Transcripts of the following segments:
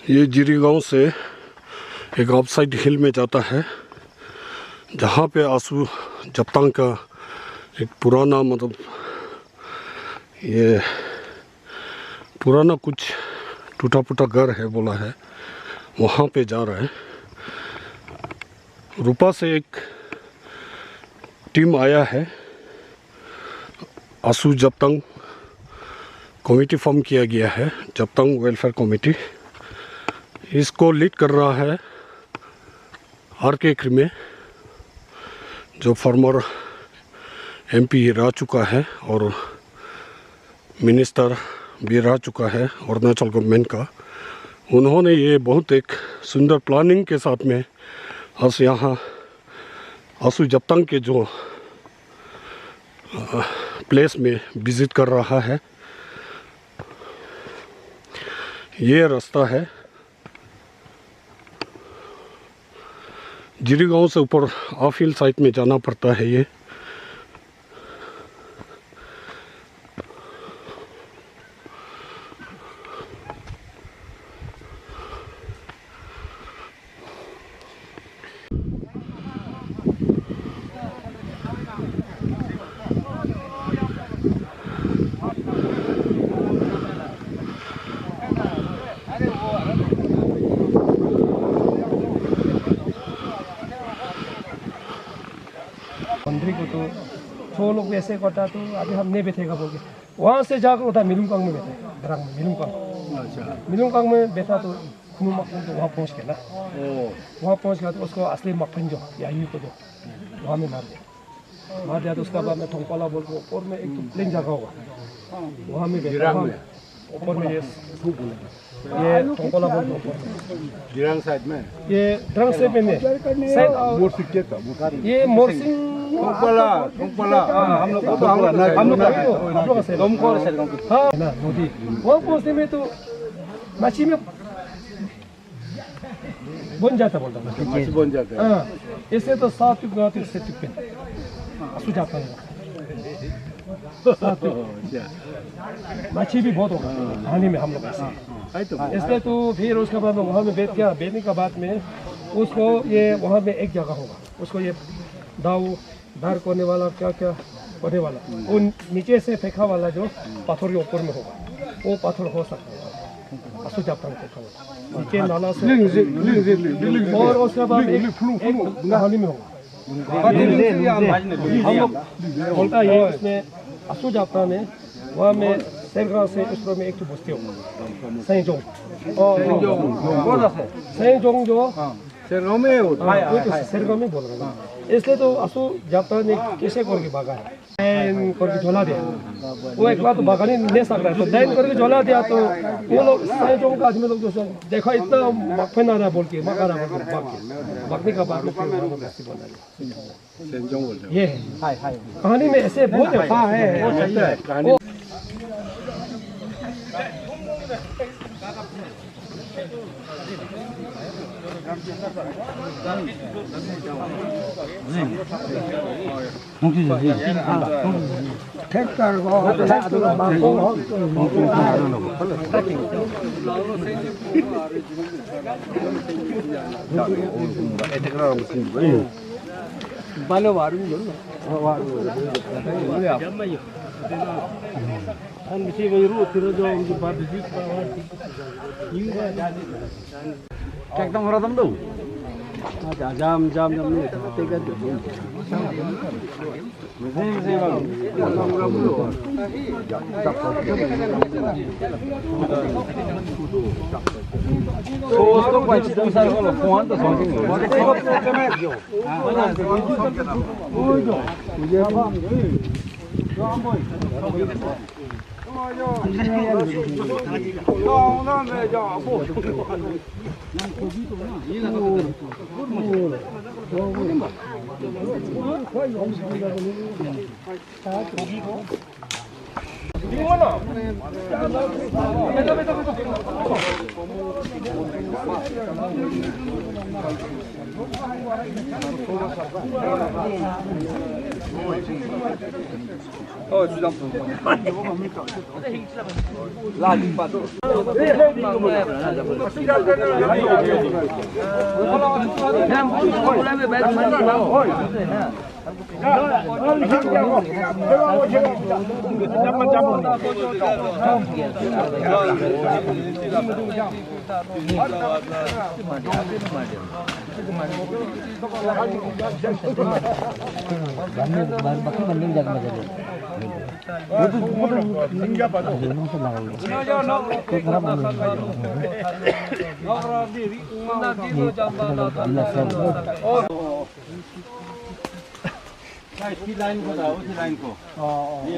ये जिरी गांव से एक ऑफसाइड हिल में जाता है, जहाँ पे आंसू जप्तांग का एक पुराना ये पुराना कुछ टूटा फूटा घर है बोला है, वहाँ पे जा रहा है। रूपा से एक टीम आया है, आंसू जप्तांग कमेटी फॉर्म किया गया है, जप्तांग वेलफेयर कमेटी। इसको लीड कर रहा है RK क्रिमे, जो फॉर्मर MP रह चुका है और मिनिस्टर भी रह चुका है अरुणाचल गवर्नमेंट का। उन्होंने ये बहुत एक सुंदर प्लानिंग के साथ में आज यहाँ आंसू जप्तांग के जो प्लेस में विज़िट कर रहा है। ये रास्ता है जिरी गांव से ऊपर आफिल साइड में जाना पड़ता है। ये मंत्री को तो 6 लोग वैसे कटा, तो अभी हम नहीं बैठेगा बोल के वहाँ से जाकर उधर मिलुमकांग में बैठे, दरंग में मिलुमकांग में बैठा। तो खुनू मकफन तो वहाँ पहुँच के ना, वहाँ पहुँच गया तो उसको असली मकफन जो याही को जो वहाँ में मार दिया। तो उसका बाद में ठोंगपाला बोल के ऊपर में एक तो प्लेन जगह होगा, वहाँ में बैठा ऊपर में। ये ठोंगपाला बोल के ऊपर में जिरांग साइड में, ये ड्रंग से में साइड ये मोरसिंग ठोंगपाला हम लोग हाँ ना नदी वहाँ पहुँचने में तो मच्छी में बन जाता, बोलता मच्छी बन जाता है। हाँ, इससे तो 7 से टिप्पे आंसू जाता है। मच्छी भी बहुत होगा पानी में हम लोग इसलिए। तो फिर उसके बाद में वहाँ में बैठ गया। बैठने के बाद में उसको ये वहाँ में एक जगह होगा, उसको ये दाव धार करने वाला क्या क्या करने वाला, वो नीचे से फेंका वाला जो पत्थर के ऊपर में होगा, वो पत्थर हो सकता है आंसू जप्तांग फेंका वाला नीचे नाला से। और उसके बाद एक कहानी में होगा हम लोग बोलता है इसमें आंसू जप्तांग में वहाँ में सेरगांव से उस में एक तो बस्ती होगा सेंजोंग जो सेरगांव में होता है, सेरगांव में बोल रहा है। इसलिए तो आंसू जप्तांग ने कैसे करके भागा है, लाइन करके झोला दिया। वो एक बार तो भागा नहीं सकता है, तो लाइन करके झोला दिया। तो वो लोग सेंजोंग का आदमी लोग जो देखा इतना मकफन आ रहा है बोल के मका रहा है, भागने का बाद ये कहानी में ऐसे बहुत है। एकदम हो रहा तुम लोग जाम जाम जाम नहीं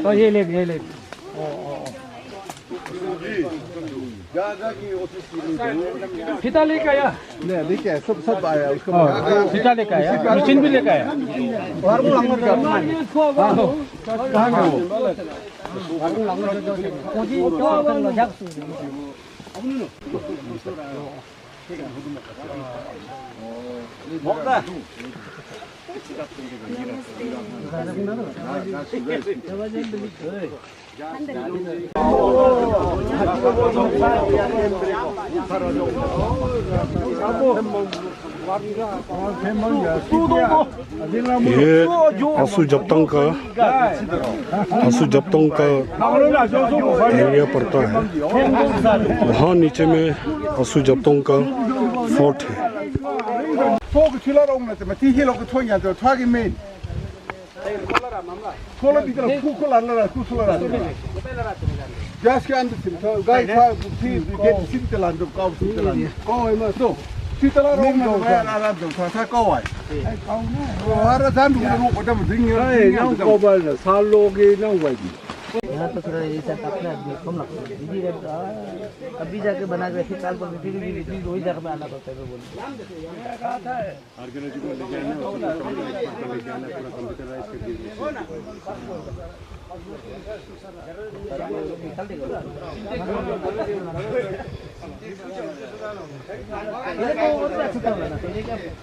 तो ये ले फीता लेके आया नहीं लेके आया सब आया उसको फीता लेके आया मशीन भी लेके आया कहाँ गया वो ये आसू जप्तों का एरिया पड़ता है। वहाँ नीचे में आसू जप्तों का फोर्ट है। फोक चुला रहा हूँ ना तो मैं तीही लोग थोड़ी याद तो थोड़ी में थोड़ा भी तो कुछ लाना कुछ लाना जैसे कि अंदर सिम तो गाय था फिर गेट सिम चलान तो काउ सिम चलान काउ है ना तो सिम चला रहा हूँ ना मैं लाना तो था काउ है वो हर जान भी लोग पता मत नहीं है ना काउ बाल साल लोग ये ना हुआ यहाँ तो थोड़ा ये सब अपने कम लगता है दीदी अभी जाके बना के फिर साल पर फिर वही जगह में आना पड़ता है बोल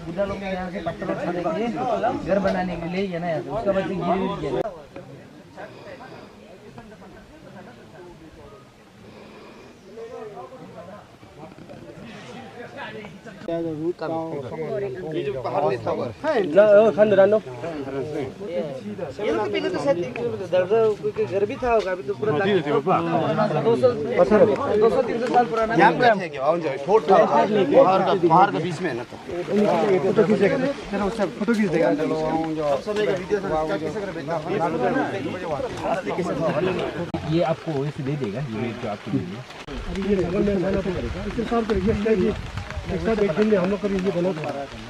बुढ़ा लोग यहाँ से पत्थर उठाने घर बनाने के लिए है ना उसका बाद गिरी ये लोग पहले तो शायद दर्जा घर भी था होगा अभी तो पूरा 200-300 साल पुराना यहाँ पे है क्या फोर्ट था पहाड़ के बीच में है ना तो फोटो खींचेगा चलो उससे फोटो खींच देगा चलो सब एक वीडियो कैसे कर बेटा ये आपको वैसे दे देगा ये जो आपको दे देगा ये बगल में लाना पड़ेगा इसके साथ ये एक साथ एक दिन में हम लोग कभी ये बना था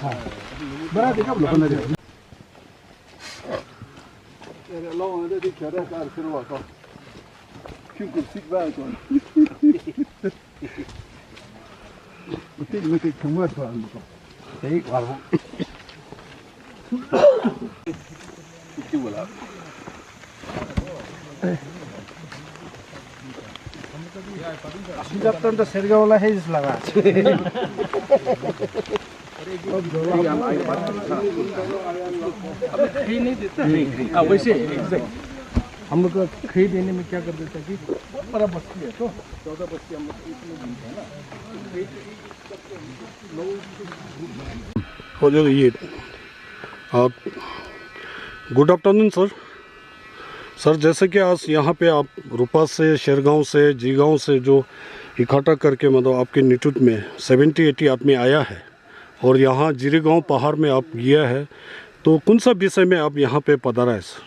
हां बड़ा देखा बना दे ये लोग ने तो क्या रहा है फिर वो तो क्यों कुछ सीख रहा है तो उतनी में के कम हुआ तो हमको सही बात क्यों बोला जब तक तो सरगा वाला है इस लगा खरी नहीं देता वैसे हम लोग खरी देने में क्या कर देता कि बड़ा बस्ती है तो 14 बस्ती हम लोग हो जो ये आप गुड आफ्टरनून सर जैसे कि आज यहाँ पे आप रूपा से शेरगांव से जीगांव से जो इकट्ठा करके मतलब आपके नेतृत्व में 70-80 आदमी आया है और यहाँ जिरीगांव पहाड़ में आप गया है तो कौन सा विषय में आप यहाँ पे पधारा है सर?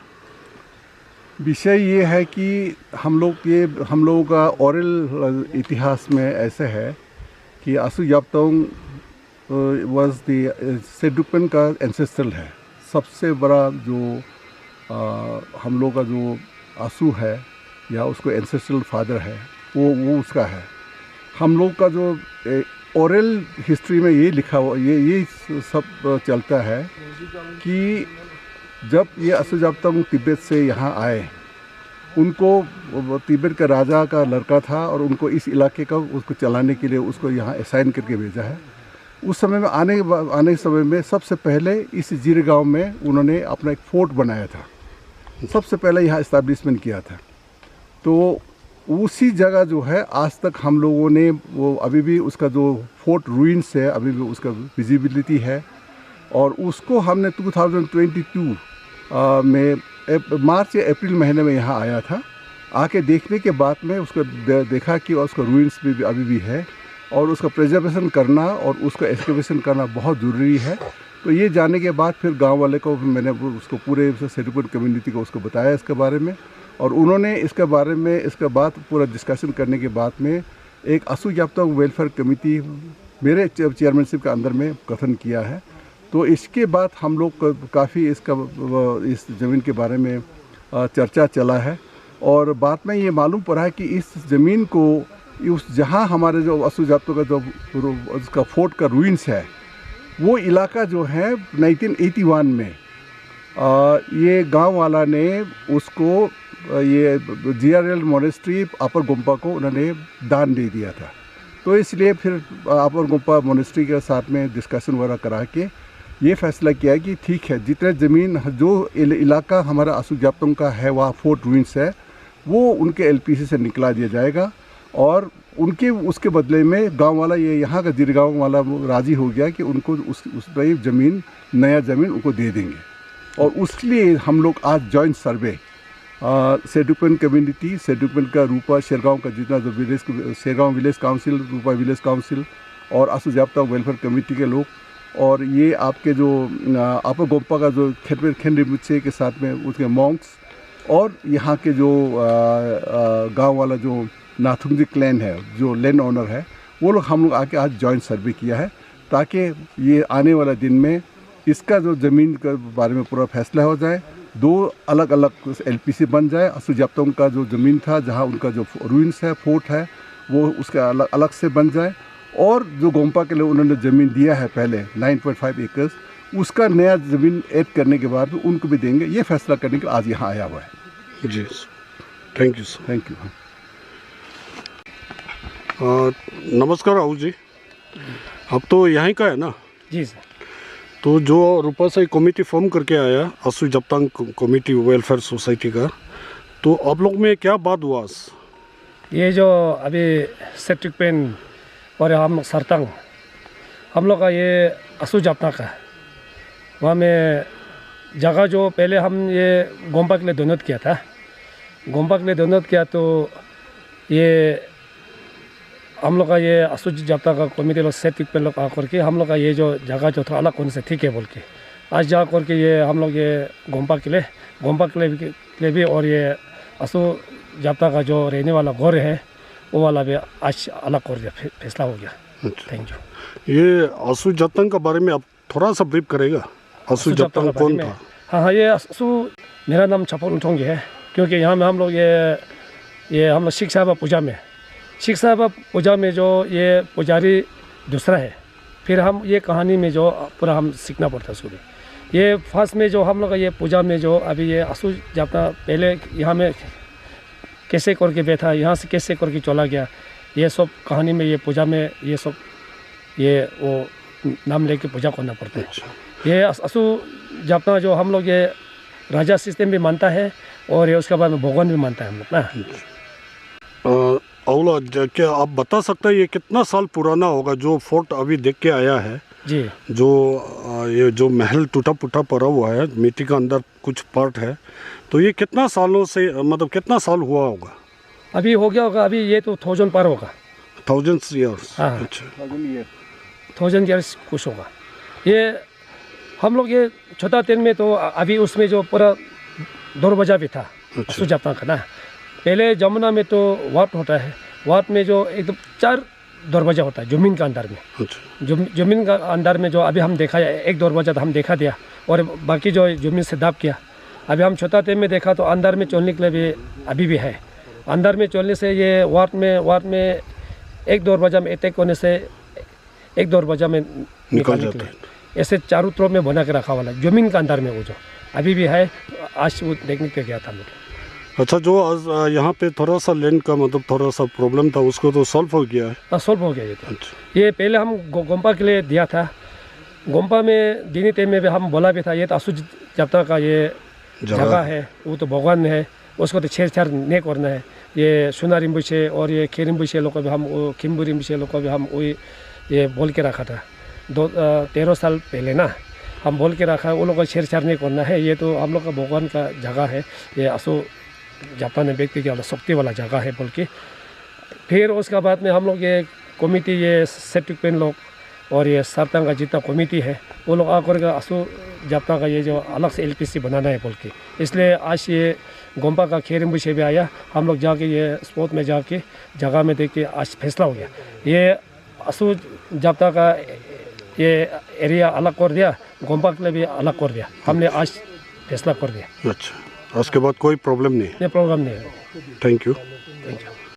विषय ये है कि हम लोगों का ओरल इतिहास में ऐसे है कि आसू याप्तोंग वाज द सेडुकपेन का एंसेस्ट्रल है। सबसे बड़ा जो हम लोग का जो आसू है या उसको एंसेस्ट्रल फादर है वो उसका है। हम लोग का जो ओरल हिस्ट्री में ये लिखा हुआ ये सब चलता है कि जब ये आसू याप्तोंग तिब्बत से यहाँ आए उनको तिब्बत का राजा का लड़का था और उनको इस इलाके का उसको चलाने के लिए उसको यहाँ असाइन करके भेजा है। उस समय में आने समय में सबसे पहले इस जिरीगांव में उन्होंने अपना एक फोर्ट बनाया था सबसे पहले यहाँ इस्टेब्लिशमेंट किया था। तो उसी जगह जो है आज तक हम लोगों ने वो अभी भी उसका जो फोर्ट रूइंस है अभी भी उसका विजिबिलिटी है, और उसको हमने 2022 में मार्च या अप्रैल महीने में यहाँ आया था। आके देखने के बाद में उसको देखा कि उसका रूइंस भी अभी भी है और उसका प्रिजर्वेशन करना और उसका एक्सकेवेशन करना बहुत ज़रूरी है। तो ये जानने के बाद फिर गांव वाले को मैंने उसको पूरे सेडुपिन कम्युनिटी को उसको बताया इसके बारे में, और उन्होंने इसके बारे में इसके बाद पूरा डिस्कशन करने के बाद में एक असू जाप्तांग वेलफेयर कमेटी मेरे चेयरमैनशिप के अंदर में गठन किया है। तो इसके बाद हम लोग काफ़ी इस ज़मीन के बारे में चर्चा चला है, और बाद में ये मालूम पड़ा है कि इस ज़मीन को उस जहाँ हमारे जो असू जाप्तों का जो उसका फोर्ट का रूइंस है वो इलाका जो है 1981 में ये गांव वाला ने उसको ये GRL मोनेस्ट्री अपर गुम्पा को उन्होंने दान दे दिया था। तो इसलिए फिर अपर गुम्पा मोनेस्ट्री के साथ में डिस्कशन वगैरह करा के ये फैसला किया कि ठीक है जितने ज़मीन जो इलाका हमारा असू जाप्तों का है वहाँ फोर्ट रूइंस है वो उनके LPC से निकला दिया जाएगा, और उनके उसके बदले में गांव वाला ये यहाँ का जिरगांव वाला राज़ी हो गया कि उनको उस पर ज़मीन नया ज़मीन उनको दे देंगे। और उसके लिए हम लोग आज जॉइंट सर्वे सेडुपिन कम्युनिटी, सेडुपिन का रूपा शेरगांव का जितना जो विलेज शेरगांव विलेज काउंसिल, रूपा विलेज काउंसिल और असू जाप्तांग वेलफेयर कमेटी के लोग, और ये आपके जो अपर गोम्पा का जो खेंडी मुच्छे के साथ में उसके मॉन्क्स, और यहाँ के जो गांव वाला जो नाथुंगजी क्लैन है जो लैंड ओनर है वो लोग हम लोग आके आज जॉइंट सर्वे किया है, ताकि ये आने वाला दिन में इसका जो ज़मीन के बारे में पूरा फैसला हो जाए, दो अलग अलग LPC बन जाए। असू जाप्तांग का जो ज़मीन था जहाँ उनका जो रूइंस है फोर्ट है वो उसका अलग अलग से बन जाए, और जो गोम्पा के लिए उन्होंने ज़मीन दिया है पहले 9.5 एकर्स उसका नया ज़मीन ऐड करने के बाद उनको भी देंगे। ये फैसला करने के लिए आज यहाँ आया हुआ है। जी thank you sir. Thank you. नमस्कार राहुल जी, अब तो यहीं का है ना? जी सर। तो जो रूपा से कमेटी फॉर्म करके आया असू जाप्तांग कमेटी वेलफेयर सोसाइटी का, तो आप लोग में क्या बात हुआ? ये जो अभी सेट्रिकपेन और हम सरतंग हम लोग का ये असू जाप्तांग का वहाँ में जगह जो पहले हम ये गोम्पा के लिए डोनेट किया था, गोम्पा के लिए डोनेट किया, तो ये हम लोग का ये असू जाप्तांग का कमेटी लोग सेटिक पे लोग आकर के हम लोग का ये जो जगह जो थोड़ा अलग होने से ठीक है बोल के आज जा कर के ये हम लोग ये गोम्पा के लिए भी और ये असू जाप्तांग का जो रहने वाला घर है वो वाला भी आज अलग कर दिया, फैसला हो गया। Thank you. ये असू जाप्तांग के बारे में आप थोड़ा सा ब्रीफ करेगा? असू जाप्तांग कौन था? हाँ, ये असू मेरा नाम छपन उठोंगे है, क्योंकि यहाँ में हम लोग ये हम लोग सिख साहब पूजा में जो ये पुजारी दूसरा है, फिर हम ये कहानी में जो पूरा हम सीखना पड़ता है शुरू। ये फर्स्ट में जो हम लोग का ये पूजा में जो अभी ये असू जाप्तांग पहले यहाँ में कैसे करके बैठा, यहाँ से कैसे करके चला गया, ये सब कहानी में ये पूजा में ये सब ये वो नाम लेके पूजा करना पड़ता है। ये असू जाप्तांग जो हम लोग ये राजा सिस्टम भी मानता है और ये उसके बाद में भगवान भी मानता है हम लोग ना। अवला क्या आप बता सकते हैं ये कितना साल पुराना होगा जो फोर्ट अभी देख के आया है? जी, जो ये जो महल टूटा फूटा पड़ा हुआ है, मिट्टी का अंदर कुछ पार्ट है, तो ये कितना सालों से मतलब कितना साल हुआ होगा? अभी हो गया होगा, अभी ये तो 1000 पार होगा। 1000 ईयर्स? हाँ, अच्छा, 1000 ईयर्स कुछ होगा। ये हम लोग ये छोटा तेल में तो अभी उसमें जो पूरा दरवाजा भी था असू जाप्तांग का ना। पहले जमुना में तो वाट होता है, वाट में जो एकदम 4 दरवाजा होता है जमीन का अंदर में। जमीन का अंदर में जो अभी हम देखा एक दरवाजा तो हम देखा दिया और बाकी जो जमीन से दाब किया। अभी हम छोटा तेल में देखा तो अंदर में चलने के लिए भी अभी भी है। अंदर में चलने से ये वाट में एक दरवाजा में अटैक होने से एक दरवाजा में निकल जाता है। ऐसे चारों तरफ में बना के रखा वाला जमीन का अंदर में वो जो अभी भी है। आज वो देखने के गया था हम लोग। अच्छा, जो यहाँ पे थोड़ा सा लैंड का मतलब थोड़ा सा प्रॉब्लम था उसको तो सॉल्व हो गया है? हाँ, सॉल्व हो गया ये तो। ये पहले हम गोम्पा के लिए दिया था। गोम्पा में दिनी टाइम में भी हम बोला भी था ये तो असू जाप्तांग का ये जगह है, वो तो भगवान है, उसको तो छेड़छाड़ नहीं करना है। ये सुनारिम्बुशे और ये खेरिम्बुशे लोग को भी हम, खिम्बुरिम्बुशे लोग को भी हम वही ये बोल के रखा था 13 साल पहले ना, हम बोल के रखा वो लोग को छेड़छाड़ नहीं करना है। ये तो हम लोग का भगवान का जगह है, ये असो जापानी व्यक्ति की शक्ति वाला जगह है बोल के। फिर उसके बाद में हम लोग ये कमिटी, ये सेप्टिक पेन लोग और ये सरतांग का जितना कमिटी है वो लोग आकर के असो जापता का ये जो अलग से एलपीसी बनाना है बोल के, इसलिए आज ये गोम्पा का खेरिम्बुशे भी आया। हम लोग जाके ये स्पॉट में जाके जगह में देख के आज फैसला हो गया। ये असो जापता का ये एरिया अलग कर दिया, गोम्पा के लिए भी अलग कर दिया, हमने आज फैसला कर दिया। अच्छा, उसके बाद कोई प्रॉब्लम नहीं है? ये प्रॉब्लम नहीं है। Thank you. Thank you.